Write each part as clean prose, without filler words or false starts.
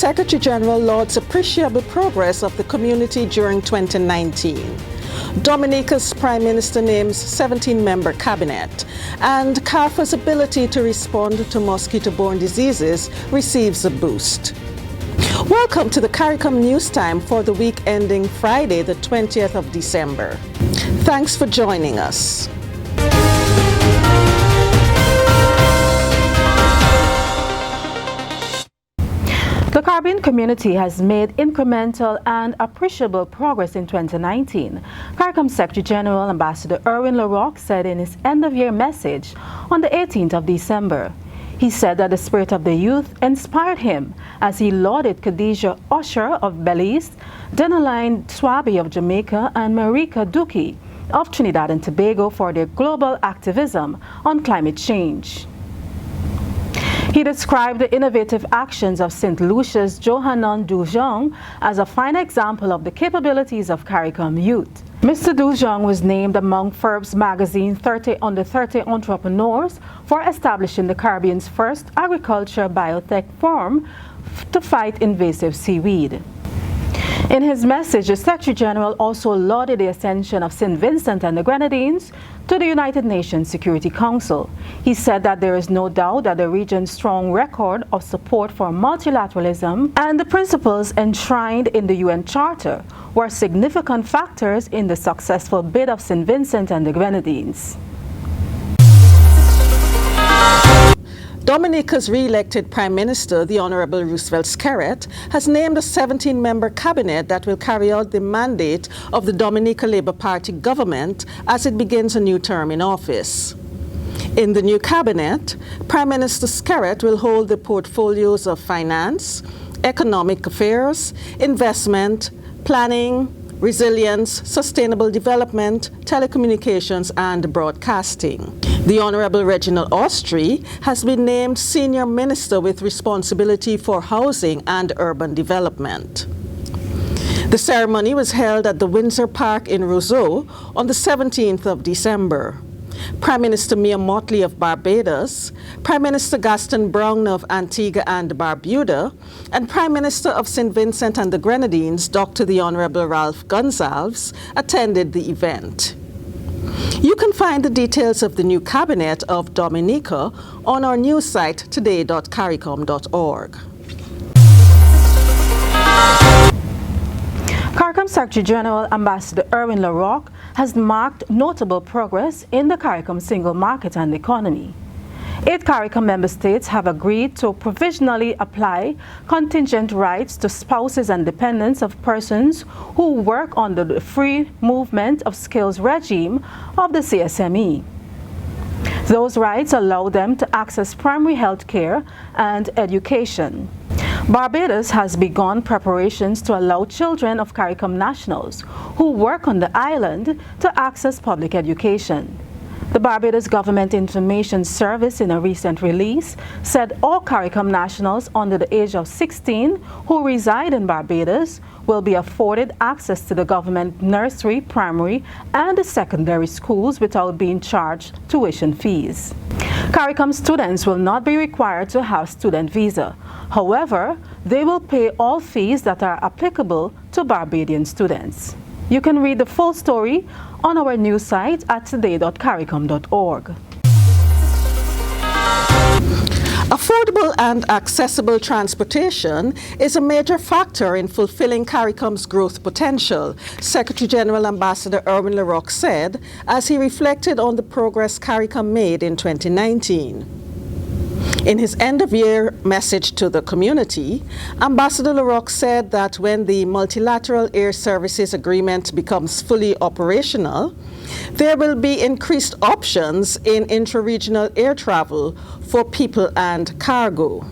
Secretary General lauds appreciable progress of the community during 2019. Dominica's Prime Minister names 17-member cabinet, and CARICOM's ability to respond to mosquito-borne diseases receives a boost. Welcome to the CARICOM News Time for the week ending Friday, the 20th of December. Thanks for joining us. The Caribbean community has made incremental and appreciable progress in 2019. CARICOM Secretary General Ambassador Erwin LaRocque said in his end-of-year message on the 18th of December. He said that the spirit of the youth inspired him as he lauded Khadija Usher of Belize, Denaline Swaby of Jamaica, and Marika Duki of Trinidad and Tobago for their global activism on climate change. He described the innovative actions of St. Lucia's Johanan Dujong as a fine example of the capabilities of CARICOM youth. Mr. Dujong was named among Forbes magazine 30 under 30 entrepreneurs for establishing the Caribbean's first agriculture biotech firm to fight invasive seaweed. In his message, the Secretary General also lauded the ascension of St. Vincent and the Grenadines to the United Nations Security Council. He said that there is no doubt that the region's strong record of support for multilateralism and the principles enshrined in the UN Charter were significant factors in the successful bid of St. Vincent and the Grenadines. Dominica's re-elected Prime Minister, the Honorable Roosevelt Skerrit, has named a 17-member cabinet that will carry out the mandate of the Dominica Labour Party government as it begins a new term in office. In the new cabinet, Prime Minister Skerrit will hold the portfolios of finance, economic affairs, investment, planning, resilience, sustainable development, telecommunications, and broadcasting. The Honorable Reginald Austrie has been named Senior Minister with responsibility for housing and urban development. The ceremony was held at the Windsor Park in Roseau on the 17th of December. Prime Minister Mia Mottley of Barbados, Prime Minister Gaston Browne of Antigua and Barbuda, and Prime Minister of St. Vincent and the Grenadines, Dr. the Honorable Ralph Gonsalves, attended the event. You can find the details of the new cabinet of Dominica on our news site today.caricom.org. CARICOM Secretary General Ambassador Erwin LaRocque has marked notable progress in the CARICOM single market and economy. 8 CARICOM member states have agreed to provisionally apply contingent rights to spouses and dependents of persons who work under the free movement of skills regime of the CSME. Those rights allow them to access primary health care and education. Barbados has begun preparations to allow children of CARICOM nationals who work on the island to access public education. The Barbados Government Information Service, in a recent release, said all CARICOM nationals under the age of 16 who reside in Barbados will be afforded access to the government nursery, primary, and secondary schools without being charged tuition fees. CARICOM students will not be required to have student visa. However, they will pay all fees that are applicable to Barbadian students. You can read the full story on our news site at today.caricom.org. Affordable and accessible transportation is a major factor in fulfilling CARICOM's growth potential, Secretary General Ambassador Erwin LaRocque said as he reflected on the progress CARICOM made in 2019. In his end-of-year message to the community, Ambassador LaRocque said that when the Multilateral Air Services Agreement becomes fully operational, there will be increased options in intra-regional air travel for people and cargo.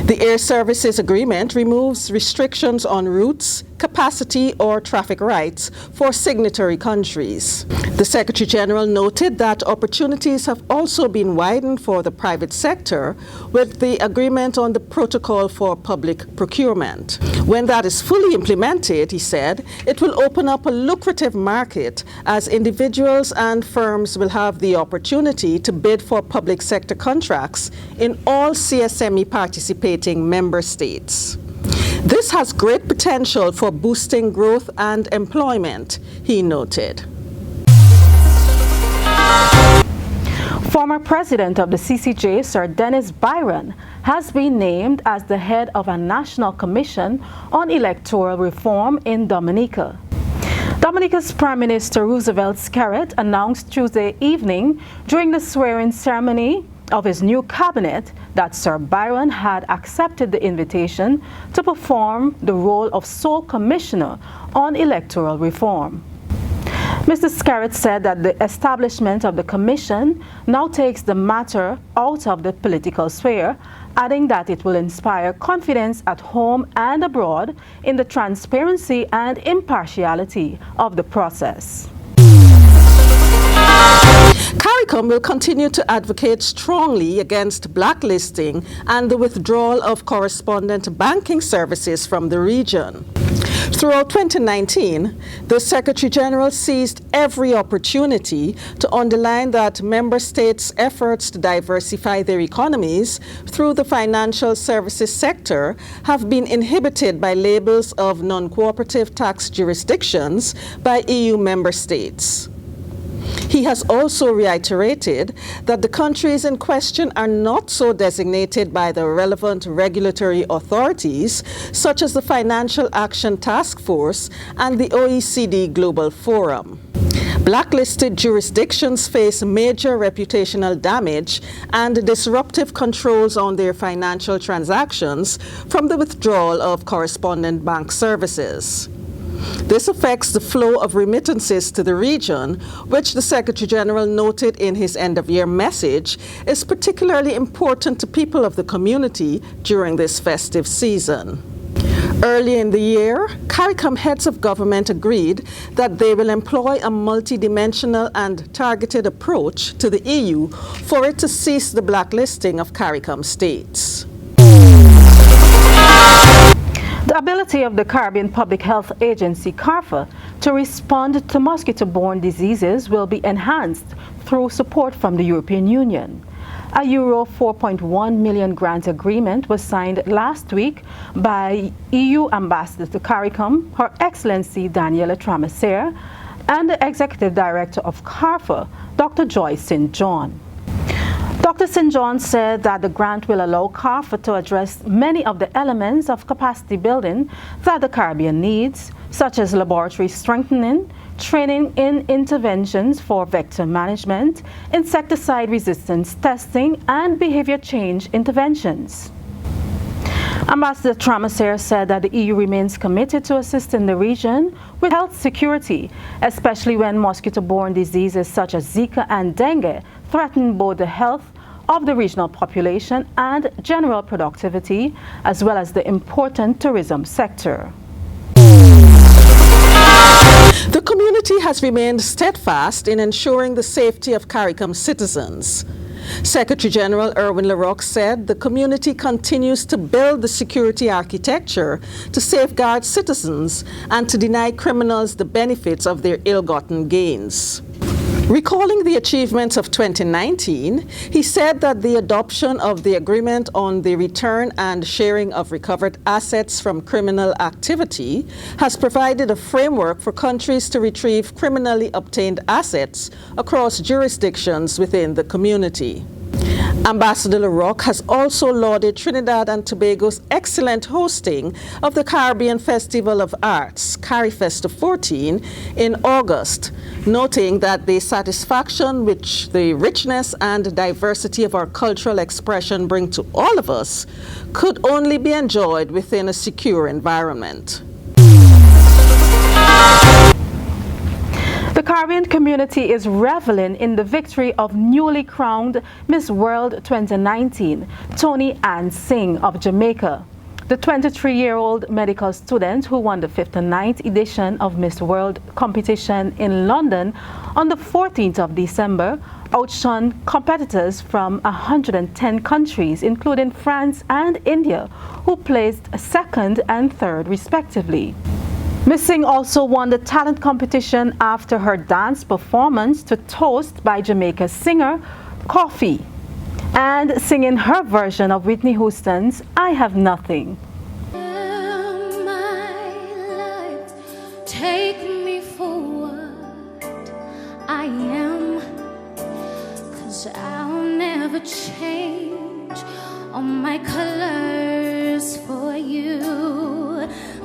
The Air Services Agreement removes restrictions on routes, capacity, or traffic rights for signatory countries. The Secretary General noted that opportunities have also been widened for the private sector with the agreement on the Protocol for Public Procurement. When that is fully implemented, he said, it will open up a lucrative market as individuals and firms will have the opportunity to bid for public sector contracts in all CSME participating member states. This has great potential for boosting growth and employment, he noted. Former president of the CCJ, Sir Dennis Byron, has been named as the head of a national commission on electoral reform in Dominica. Dominica's Prime Minister Roosevelt Skerrit announced Tuesday evening during the swearing ceremony of his new cabinet that Sir Byron had accepted the invitation to perform the role of sole commissioner on electoral reform. Mr. Skerrit said that the establishment of the commission now takes the matter out of the political sphere, adding that it will inspire confidence at home and abroad in the transparency and impartiality of the process. CARICOM will continue to advocate strongly against blacklisting and the withdrawal of correspondent banking services from the region. Throughout 2019, the Secretary General seized every opportunity to underline that member states' efforts to diversify their economies through the financial services sector have been inhibited by labels of non-cooperative tax jurisdictions by EU member states. He has also reiterated that the countries in question are not so designated by the relevant regulatory authorities, such as the Financial Action Task Force and the OECD Global Forum. Blacklisted jurisdictions face major reputational damage and disruptive controls on their financial transactions from the withdrawal of correspondent bank services. This affects the flow of remittances to the region, which the Secretary General noted in his end-of-year message is particularly important to people of the community during this festive season. Early in the year, CARICOM heads of government agreed that they will employ a multidimensional and targeted approach to the EU for it to cease the blacklisting of CARICOM states. The ability of the Caribbean Public Health Agency, CARPHA, to respond to mosquito-borne diseases will be enhanced through support from the European Union. A Euro 4.1 million grant agreement was signed last week by EU Ambassador to CARICOM, Her Excellency Daniela Tramaser, and the Executive Director of CARPHA, Dr. Joy St. John. Dr. St. John said that the grant will allow CARPHA to address many of the elements of capacity building that the Caribbean needs, such as laboratory strengthening, training in interventions for vector management, insecticide resistance testing, and behavior change interventions. Ambassador Tramaser said that the EU remains committed to assisting the region with health security, especially when mosquito-borne diseases such as Zika and dengue threaten both the health of the regional population and general productivity, as well as the important tourism sector. The community has remained steadfast in ensuring the safety of CARICOM citizens. Secretary General Erwin LaRocque said the community continues to build the security architecture to safeguard citizens and to deny criminals the benefits of their ill-gotten gains. Recalling the achievements of 2019, he said that the adoption of the agreement on the return and sharing of recovered assets from criminal activity has provided a framework for countries to retrieve criminally obtained assets across jurisdictions within the community. Ambassador LaRocque has also lauded Trinidad and Tobago's excellent hosting of the Caribbean Festival of Arts, CARIFESTA 14, in August, noting that the satisfaction which the richness and diversity of our cultural expression bring to all of us could only be enjoyed within a secure environment. The Caribbean community is reveling in the victory of newly crowned Miss World 2019, Toni Ann Singh of Jamaica. The 23-year-old medical student who won the 59th edition of Miss World competition in London on the 14th of December outshone competitors from 110 countries, including France and India, who placed second and third respectively. Miss Singh also won the talent competition after her dance performance to Toast by Jamaica's singer Coffee, and singing her version of Whitney Houston's I Have Nothing. colors for you.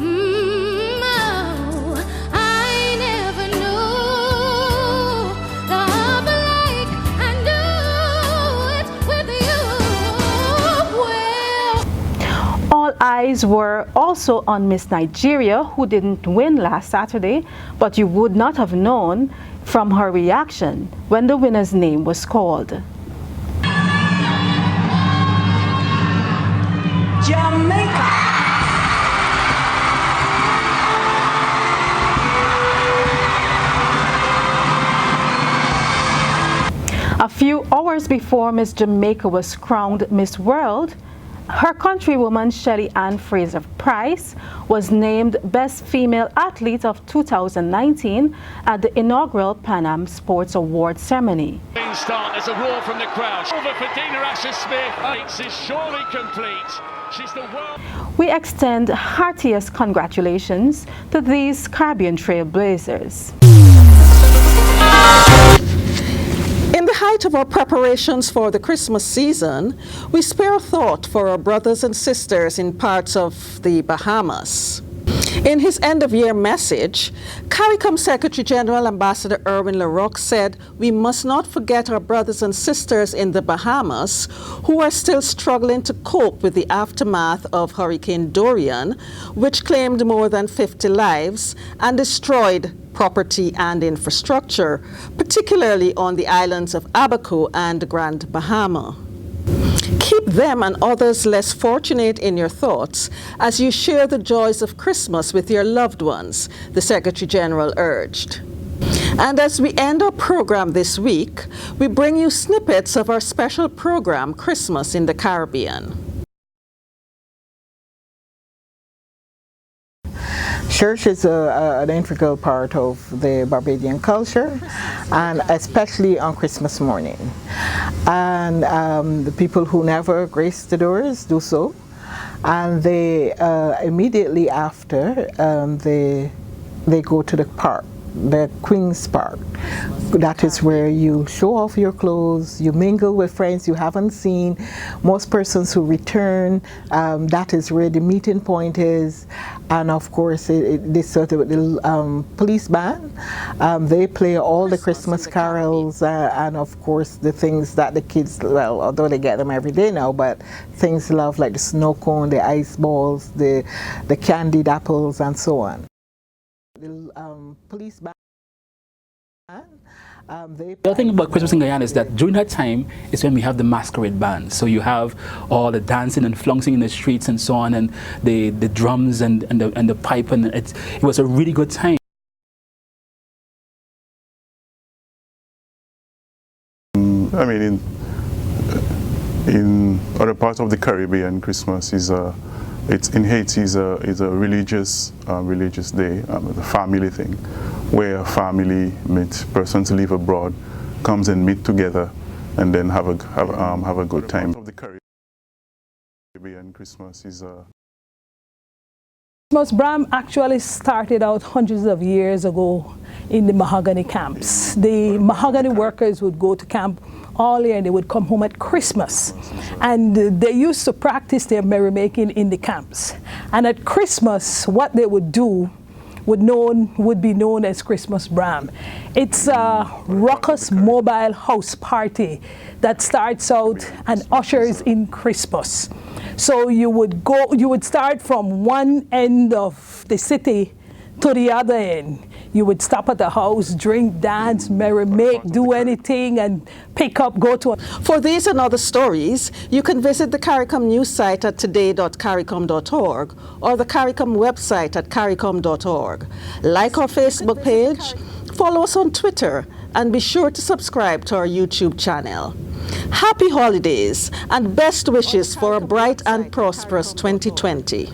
Oh, I never knew love like I knew it with you. Well, All eyes were also on Miss Nigeria, who didn't win last Saturday, but you would not have known from her reaction when the winner's name was called. Jamaica. A few hours before Miss Jamaica was crowned Miss World, her countrywoman Shelly Ann Fraser Price was named Best Female Athlete of 2019 at the inaugural Pan Am Sports Awards ceremony. Start, there's a roar from the crowd. Over for Dina Asher-Smith. It's surely complete. She's the world. We extend heartiest congratulations to these Caribbean trailblazers. In the height of our preparations for the Christmas season, we spare a thought for our brothers and sisters in parts of the Bahamas. In his end-of-year message, CARICOM Secretary General Ambassador Erwin LaRocque said we must not forget our brothers and sisters in the Bahamas who are still struggling to cope with the aftermath of Hurricane Dorian, which claimed more than 50 lives and destroyed property and infrastructure, particularly on the islands of Abaco and Grand Bahama. Keep them and others less fortunate in your thoughts as you share the joys of Christmas with your loved ones, the Secretary General urged. And as we end our program this week, we bring you snippets of our special program, Christmas in the Caribbean. Church is an integral part of the Barbadian culture, and especially on Christmas morning. And the people who never grace the doors do so, and they immediately after they go to the park, the Queen's Park. That is where you show off your clothes, you mingle with friends you haven't seen. Most persons who return, that is where the meeting point is. And of course, this sort of little police band, they play all the Christmas carols and of course the things that the kids, well, although they get them every day now, but things love like the snow cone, the ice balls, the candied apples and so on. Little police band. The other thing about Christmas in Guyana is that during that time is when we have the masquerade band. So you have all the dancing and flouncing in the streets and so on, and the drums and the pipe, and it was a really good time. I mean, in other parts of the Caribbean, Christmas is in Haiti is a religious day, a family thing, where family meet, persons live abroad, comes and meet together, and then have a good time. Of the Caribbean, Christmas is Christmas Bram actually started out hundreds of years ago in the mahogany camps. The mahogany workers would go to camp all year and they would come home at Christmas. And they used to practice their merrymaking in the camps. And at Christmas, what they would do would be known as Christmas Bram. It's a raucous mobile house party that starts out and ushers in Christmas. So you would start from one end of the city to the other end. You would stop at the house, drink, dance, merry-make, do anything, and pick up, go to. For these and other stories, you can visit the CARICOM news site at today.caricom.org or the CARICOM website at caricom.org. Like our Facebook page, follow us on Twitter, and be sure to subscribe to our YouTube channel. Happy holidays and best wishes for a bright and prosperous 2020.